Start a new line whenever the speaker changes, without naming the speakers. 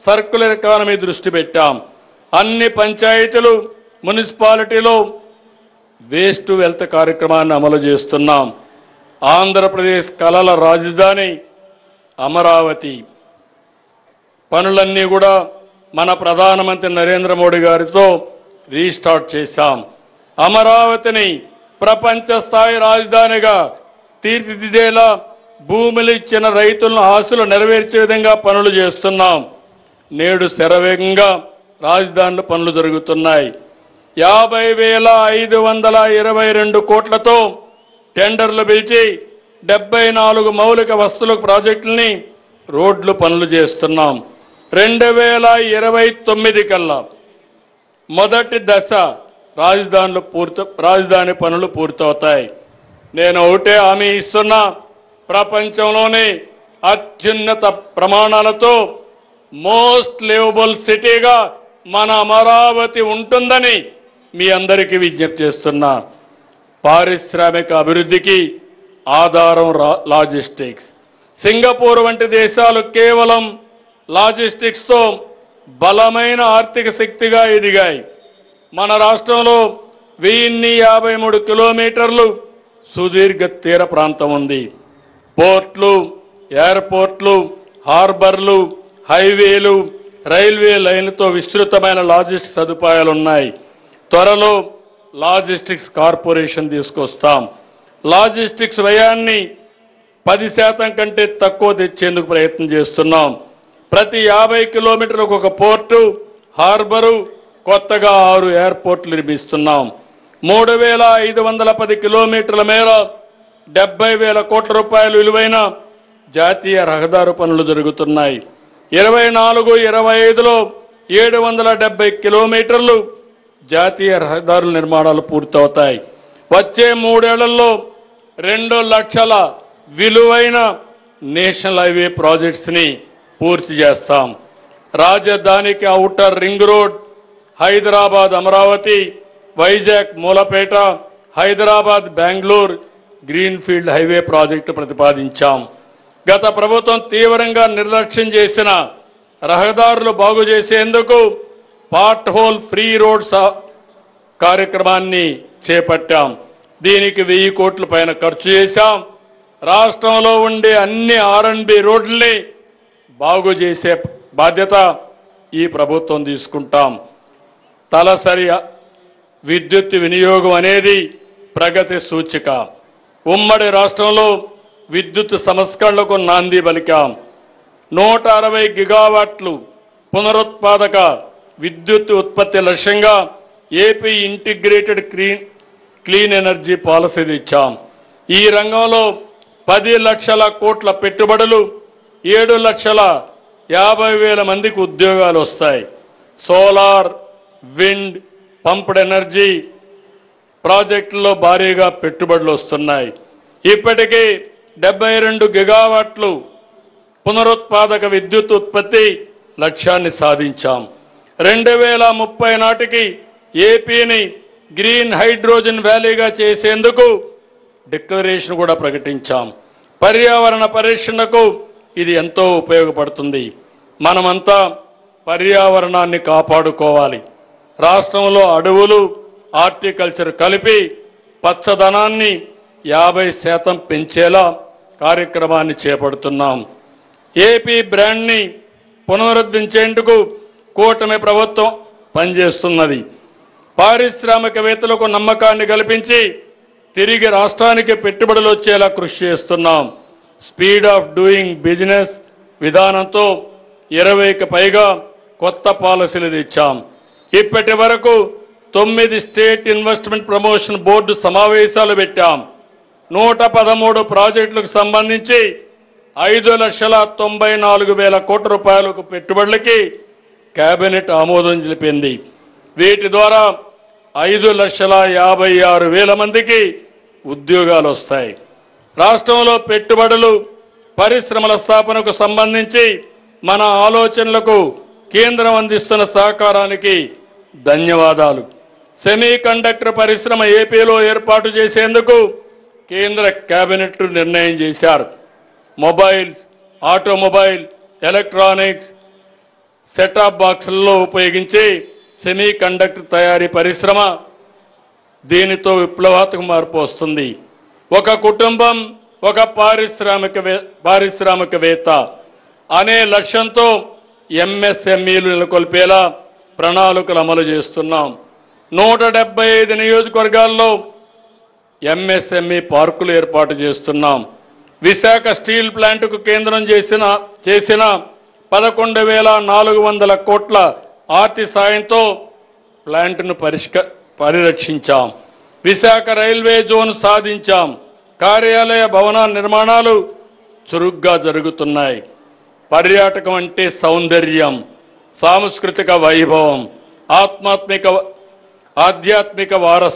Circular economy దృష్టి పెట్టాం. అన్ని పంచాయతీలు మున్సిపాలిటీలో వేస్ట్ టు వెల్త్ కార్యక్రమాన్ని అమలు చేస్తున్నాం. ఆంధ్రప్రదేశ్ కళల రాజధాని అమరావతి పనులన్నీ కూడా మన ప్రధానమంత్రి నరేంద్ర మోడీ గారితో రీస్టార్ట్ చేశాం. అమరావతిని ప్రపంచ స్థాయి రాజధానిగా తీర్చిదిద్దేలా భూములు ఇచ్చిన రైతులను ఆశలు నెరవేర్చే విధంగా పనులు చేస్తున్నాం. నేడు శరవేగంగా రాజధానిలో పనులు జరుగుతున్నాయి. 50,522 కోట్లతో టెండర్లు పిలిచి 74 మౌలిక వస్తువుల ప్రాజెక్టులని రోడ్లు పనులు చేస్తున్నాం. 2029 కల్లా మొదటి దశ రాజధాని పనులు పూర్తవుతాయి. నేను ఒకటే హామీ ఇస్తున్నా, ప్రపంచంలోనే అత్యున్నత ప్రమాణాలతో మోస్ట్ లివబుల్ సిటీగా మన అమరావతి ఉంటుందని మీ అందరికీ విజ్ఞప్తి చేస్తున్నా. పారిశ్రామిక అభివృద్ధికి ఆధారం లాజిస్టిక్స్. సింగపూర్ వంటి దేశాలు కేవలం లాజిస్టిక్స్తో బలమైన ఆర్థిక శక్తిగా ఎదిగాయి. మన రాష్ట్రంలో 1053 కిలోమీటర్లు సుదీర్ఘ తీర ప్రాంతం ఉంది. పోర్ట్లు, ఎయిర్పోర్ట్లు, హార్బర్లు, హైవేలు, రైల్వే లైన్లతో విస్తృతమైన లాజిస్టిక్స్ సదుపాయాలు ఉన్నాయి. త్వరలో లాజిస్టిక్స్ కార్పొరేషన్ తీసుకొస్తాం. లాజిస్టిక్స్ వ్యయాన్ని 10% కంటే తక్కువ తెచ్చేందుకు ప్రయత్నం చేస్తున్నాం. ప్రతి 50 కిలోమీటర్లకు ఒక పోర్టు, హార్బరు, కొత్తగా 6 ఎయిర్పోర్ట్లు నిర్మిస్తున్నాం. 3,510 కిలోమీటర్ల మేర 70,000 కోట్ల రూపాయలు విలువైన జాతీయ రహదారు పనులు జరుగుతున్నాయి. 24-25లో 770 కిలోమీటర్లు జాతీయ రహదారుల నిర్మాణాలు పూర్తవుతాయి. వచ్చే 3 ఏళ్లలో 2 లక్షల విలువైన నేషనల్ హైవే ప్రాజెక్ట్స్ని పూర్తి చేస్తాం. రాజధానికి outer ring road, Hyderabad Amaravati, Vizag Mulapeta, Hyderabad Bengaluru greenfield highway project ప్రతిపాదించాం. గత ప్రభుత్వం తీవ్రంగా నిర్లక్ష్యం చేసిన రహదారులు బాగు చేసేందుకు పార్ట్ హోల్ ఫ్రీ రోడ్స్ కార్యక్రమాన్ని చేపట్టాం. దీనికి 1000 కోట్ల పైన ఖర్చు చేశాం. రాష్ట్రంలో ఉండే అన్ని R&B రోడ్లని బాగు చేసే బాధ్యత ఈ ప్రభుత్వం తీసుకుంటాం. తలసరి విద్యుత్ వినియోగం అనేది ప్రగతి సూచిక. ఉమ్మడి రాష్ట్రంలో విద్యుత్ సంస్కరణలకు నాంది పలికాం. 160 గిగావాట్లు పునరుత్పాదక విద్యుత్ ఉత్పత్తి లక్ష్యంగా AP integrated clean energy policy ఇచ్చాం. ఈ రంగంలో 10 లక్షల కోట్ల పెట్టుబడులు, 7,50,000 మందికి ఉద్యోగాలు వస్తాయి. సోలార్, విండ్, పంప్డ్ ఎనర్జీ ప్రాజెక్టుల్లో భారీగా పెట్టుబడులు వస్తున్నాయి. ఇప్పటికీ 72 గిగావాట్లు పునరుత్పాదక విద్యుత్ ఉత్పత్తి లక్ష్యాన్ని సాధించాం. 2030 నాటికి ఏపీని గ్రీన్ హైడ్రోజన్ వ్యాలీగా చేసేందుకు డిక్లరేషన్ కూడా ప్రకటించాం. పర్యావరణ పరిరక్షణకు ఇది ఎంతో ఉపయోగపడుతుంది. మనమంతా పర్యావరణాన్ని కాపాడుకోవాలి. రాష్ట్రంలో అడవులు, హార్టికల్చర్ కలిపి పచ్చదనాన్ని 50% పెంచేలా కార్యక్రమాన్ని చేపడుతున్నాం. ఏపీ బ్రాండ్ని పునరుద్ధరించేందుకు కూటమి ప్రభుత్వం పనిచేస్తున్నది. పారిశ్రామికవేత్తలకు నమ్మకాన్ని కల్పించి తిరిగి రాష్ట్రానికి పెట్టుబడులు వచ్చేలా కృషి చేస్తున్నాం. స్పీడ్ ఆఫ్ డూయింగ్ బిజినెస్ విధానంతో 20కి పైగా కొత్త పాలసీలు తెచ్చాం. ఇప్పటి వరకు 9 స్టేట్ ఇన్వెస్ట్మెంట్ ప్రమోషన్ బోర్డు సమావేశాలు పెట్టాం. 113 ప్రాజెక్టులకు సంబంధించి 5,94,000 కోట్ల రూపాయలకు పెట్టుబడులకి కేబినెట్ ఆమోదం తెలిపింది. వీటి ద్వారా 5,56,000 మందికి ఉద్యోగాలు వస్తాయి. రాష్ట్రంలో పెట్టుబడులు, పరిశ్రమల స్థాపనకు సంబంధించి మన ఆలోచనలకు కేంద్రం అందిస్తున్న సహకారానికి ధన్యవాదాలు. సెమీ కండక్టర్ పరిశ్రమ ఏపీలో ఏర్పాటు చేసేందుకు కేంద్ర కేబినెట్ నిర్ణయం చేశారు. మొబైల్స్, ఆటోమొబైల్, ఎలక్ట్రానిక్స్, సెటాప్ బాక్సుల్లో ఉపయోగించే సెమీ కండక్టర్ తయారీ పరిశ్రమ దీనితో విప్లవాత్మక మార్పు వస్తుంది. ఒక కుటుంబం ఒక పారిశ్రామికవేత్త అనే లక్ష్యంతో ఎంఎస్ఎంఈలు నెలకొల్పేలా ప్రణాళికలు అమలు చేస్తున్నాం. 175 నియోజకవర్గాల్లో ఎంఎస్ఎంఈ పార్కులు ఏర్పాటు చేస్తున్నాం. విశాఖ స్టీల్ ప్లాంటుకు కేంద్రం చేసిన 11,400 కోట్ల ఆర్థిక సాయంతో ప్లాంట్ను పరిరక్షించాం. విశాఖ రైల్వే జోన్ సాధించాం. కార్యాలయ భవనాల నిర్మాణాలు చురుగ్గా జరుగుతున్నాయి. పర్యాటకం అంటే సౌందర్యం, సాంస్కృతిక వైభవం, ఆధ్యాత్మిక వారసత్వం.